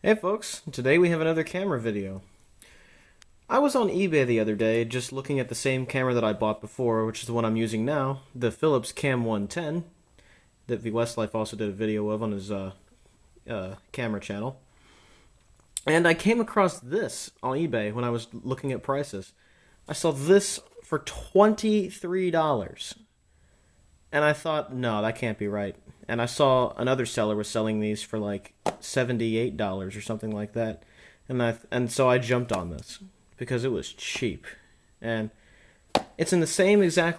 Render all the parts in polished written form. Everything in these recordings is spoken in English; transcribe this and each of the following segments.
Hey folks, today we have another camera video. I was on eBay the other day just looking at the same camera that I bought before, which is the one I'm using now, the Philips CAM110, that V Westlife also did a video of on his camera channel. And I came across this on eBay when I was looking at prices. I saw this for $23. And I thought, no, that can't be right. And I saw another seller was selling these for like $78 or something like that. And so I jumped on this because it was cheap. And it's in the same exact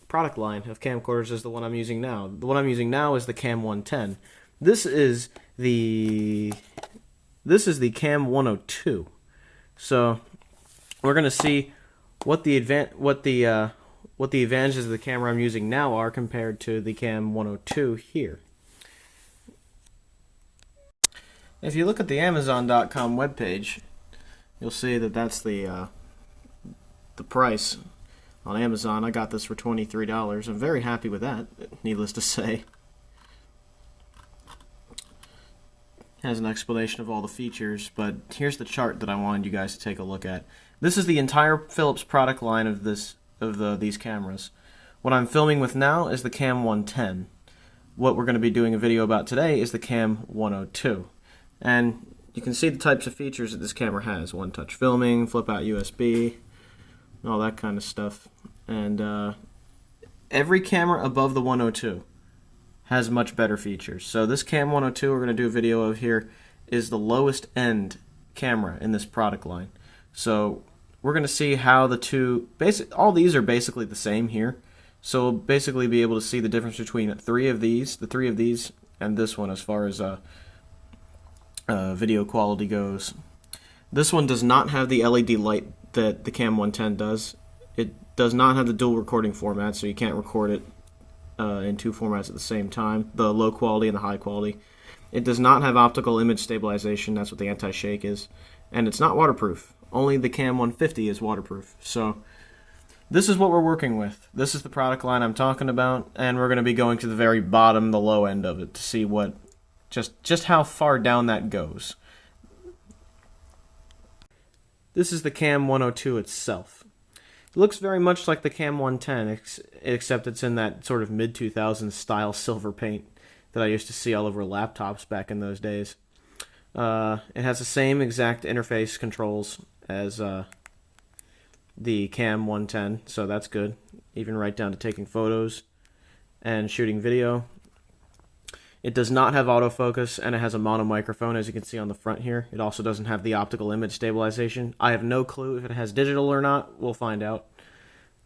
product line of camcorders as the one I'm using now. The one I'm using now is the CAM110. This is the CAM102. So we're gonna see what the advantages of the camera I'm using now are compared to the CAM102 here. If you look at the Amazon.com webpage, you'll see that that's the price on Amazon. I got this for $23. I'm very happy with that, needless to say. Has an explanation of all the features, but here's the chart that I wanted you guys to take a look at. This is the entire Philips product line of these cameras. What I'm filming with now is the CAM110. What we're going to be doing a video about today is the CAM102. And you can see the types of features that this camera has. One-touch filming, flip-out USB, all that kind of stuff. And every camera above the 102 has much better features. So this CAM102 we're going to do a video of here is the lowest end camera in this product line. So we're going to see how the two, all these are basically the same here. So we'll basically be able to see the difference between the three of these, and this one as far as video quality goes. This one does not have the LED light that the CAM110 does. It does not have the dual recording format, so you can't record it in two formats at the same time, the low quality and the high quality. It does not have optical image stabilization, that's what the anti-shake is, and it's not waterproof. Only the CAM150 is waterproof. So this is what we're working with. This is the product line I'm talking about, and we're going to be going to the very bottom, the low end of it, to see what just how far down that goes. This is the CAM102 itself. It looks very much like the CAM110, except it's in that sort of mid-2000s style silver paint that I used to see all over laptops back in those days. It has the same exact interface controls as the CAM110, so that's good, even right down to taking photos and shooting video. It does not have autofocus, and it has a mono microphone, as you can see on the front here. It also doesn't have the optical image stabilization. I have no clue if it has digital or not. We'll find out.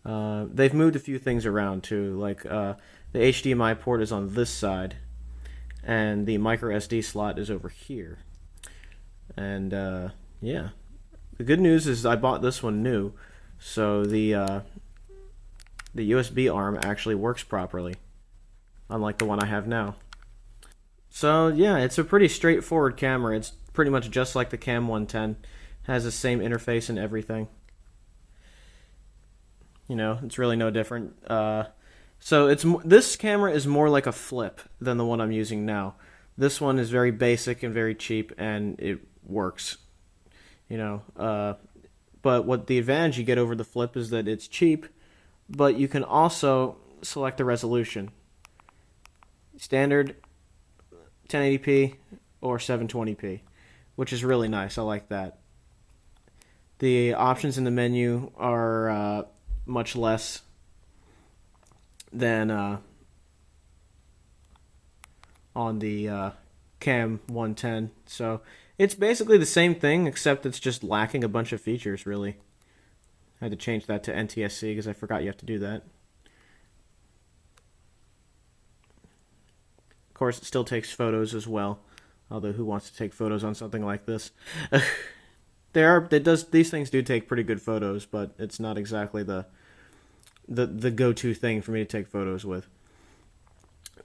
They've moved a few things around too, like the HDMI port is on this side, and the micro SD slot is over here. And yeah, the good news is I bought this one new, so the USB arm actually works properly, unlike the one I have now. So yeah, it's a pretty straightforward camera. It's pretty much just like the CAM110. Has the same interface and everything. You know, it's really no different. So this camera is more like a flip than the one I'm using now. This one is very basic and very cheap, and it works. You know, but what the advantage you get over the flip is that it's cheap, but you can also select the resolution. Standard, 1080p, or 720p, which is really nice. I like that. The options in the menu are much less than on the CAM110. So it's basically the same thing, except it's just lacking a bunch of features, really. I had to change that to NTSC because I forgot you have to do that. Of course, it still takes photos as well, although who wants to take photos on something like this? These things do take pretty good photos, but it's not exactly the go-to thing for me to take photos with.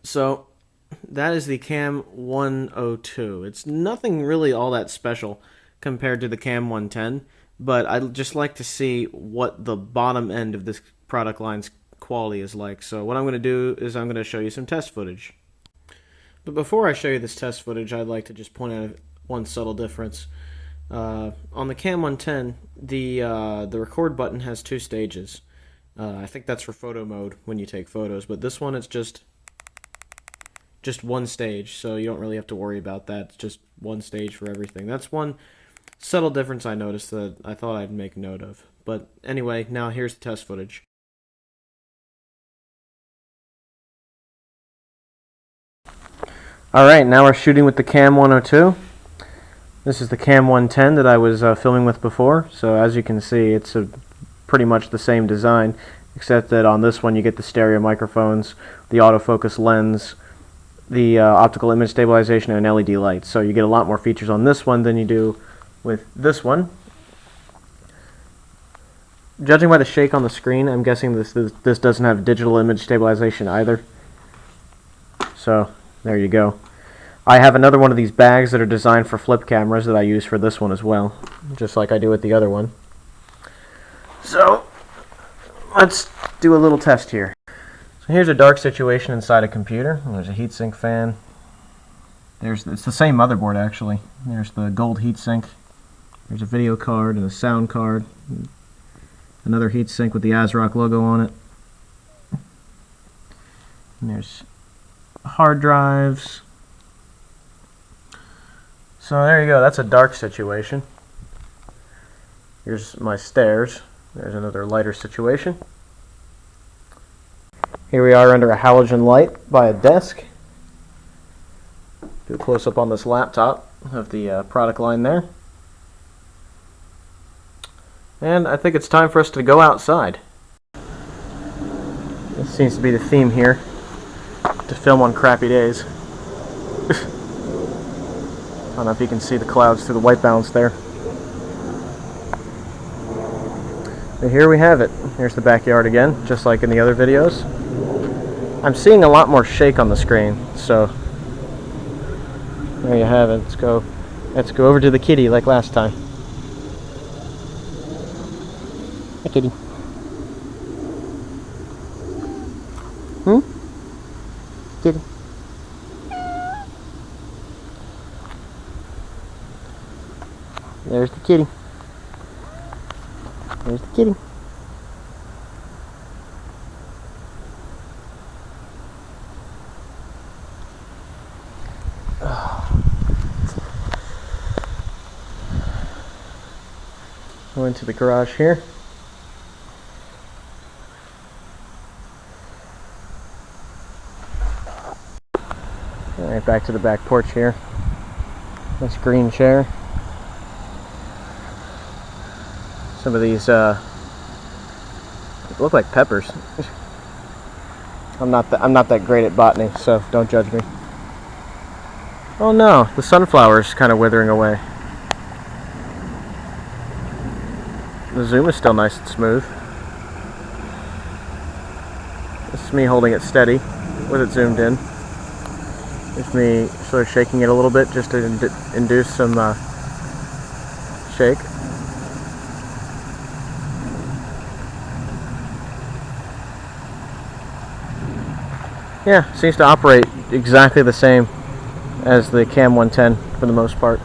So that is the CAM102. It's nothing really all that special compared to the CAM110, but I'd just like to see what the bottom end of this product line's quality is like. So what I'm going to do is I'm going to show you some test footage. But before I show you this test footage, I'd like to just point out one subtle difference. On the CAM110, the record button has 2 stages. I think that's for photo mode when you take photos, but this one it's just one stage, so you don't really have to worry about that. It's just one stage for everything. That's one subtle difference I noticed that I thought I'd make note of. But anyway, now here's the test footage. Alright, now we're shooting with the CAM102. This is the CAM110 that I was filming with before, so as you can see, it's pretty much the same design, except that on this one you get the stereo microphones, the autofocus lens, the optical image stabilization, and LED lights. So you get a lot more features on this one than you do with this one. Judging by the shake on the screen, I'm guessing this doesn't have digital image stabilization either. So there you go. I have another one of these bags that are designed for flip cameras that I use for this one as well, just like I do with the other one. So let's do a little test here. So here's a dark situation inside a computer. There's a heatsink fan. It's the same motherboard actually. There's the gold heatsink. There's a video card and a sound card. Another heatsink with the ASRock logo on it. And there's hard drives. So there you go, that's a dark situation. Here's my stairs. There's another lighter situation. Here we are under a halogen light by a desk. Do a close-up on this laptop of the product line there. And I think it's time for us to go outside. This seems to be the theme here, to film on crappy days. I don't know if you can see the clouds through the white balance there. But here we have it. Here's the backyard again, just like in the other videos. I'm seeing a lot more shake on the screen, so there you have it. Let's go over to the kitty like last time. Hi, kitty. Kitty. There's the kitty. There's the kitty. Go into the garage here. Alright, back to the back porch here. Nice green chair. Some of these look like peppers. I'm not that great at botany, so don't judge me. Oh no, the sunflower's kind of withering away. The zoom is still nice and smooth. This is me holding it steady with it zoomed in. It's me sort of shaking it a little bit just to induce some shake. Yeah, seems to operate exactly the same as the CAM110 for the most part,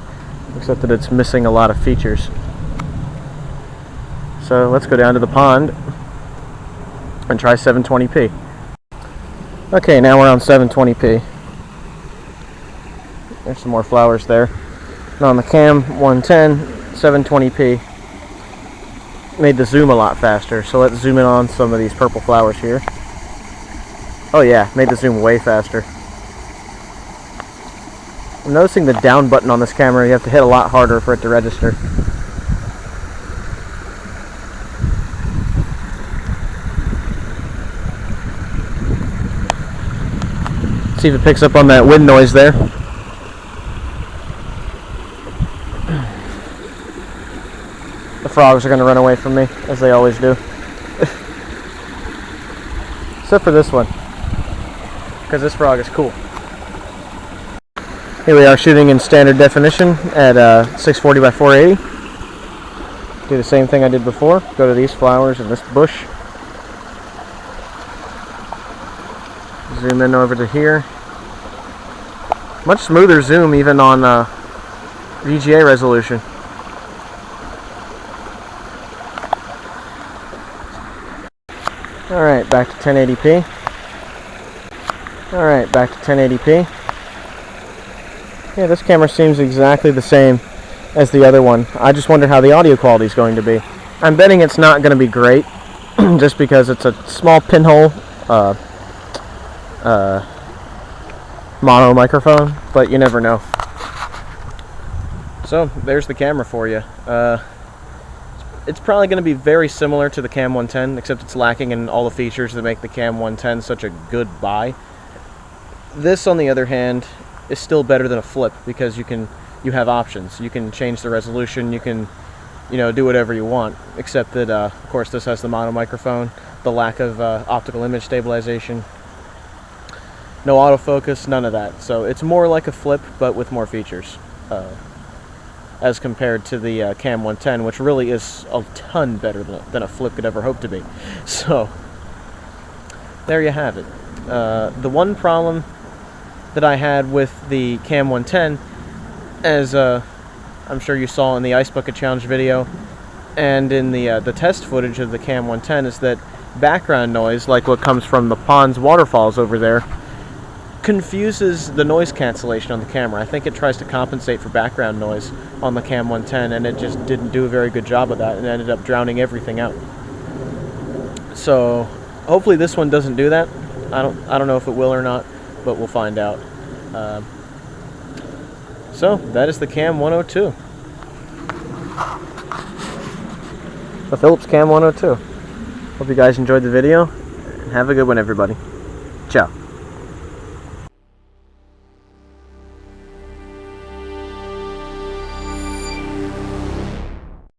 except that it's missing a lot of features. So let's go down to the pond and try 720p. Okay, now we're on 720p. There's some more flowers there. Now on the CAM110, 720p made the zoom a lot faster. So let's zoom in on some of these purple flowers here. Oh yeah, made the zoom way faster. I'm noticing the down button on this camera, you have to hit a lot harder for it to register. See if it picks up on that wind noise there. The frogs are going to run away from me, as they always do. Except for this one, because this frog is cool. Here we are shooting in standard definition at 640 by 480. Do the same thing I did before. Go to these flowers and this bush. Zoom in over to here. Much smoother zoom even on VGA resolution. Alright, back to 1080p. Alright, back to 1080p. Yeah, this camera seems exactly the same as the other one. I just wonder how the audio quality is going to be. I'm betting it's not going to be great, just because it's a small pinhole mono microphone, but you never know. So, there's the camera for you. It's probably going to be very similar to the CAM110, except it's lacking in all the features that make the CAM110 such a good buy. This, on the other hand, is still better than a flip, because you have options. You can change the resolution, you can, do whatever you want, except that, of course, this has the mono microphone, the lack of optical image stabilization, no autofocus, none of that. So it's more like a flip, but with more features, as compared to the CAM110, which really is a ton better than a flip could ever hope to be. So, there you have it. The one problem that I had with the CAM110, as I'm sure you saw in the Ice Bucket Challenge video, and in the test footage of the CAM110, is that background noise, like what comes from the ponds waterfalls over there, confuses the noise cancellation on the camera. I think it tries to compensate for background noise on the CAM110, and it just didn't do a very good job of that, and ended up drowning everything out. So hopefully this one doesn't do that. I don't know if it will or not, but we'll find out. So that is the CAM102, the Philips CAM102. Hope you guys enjoyed the video, and have a good one, everybody. Ciao.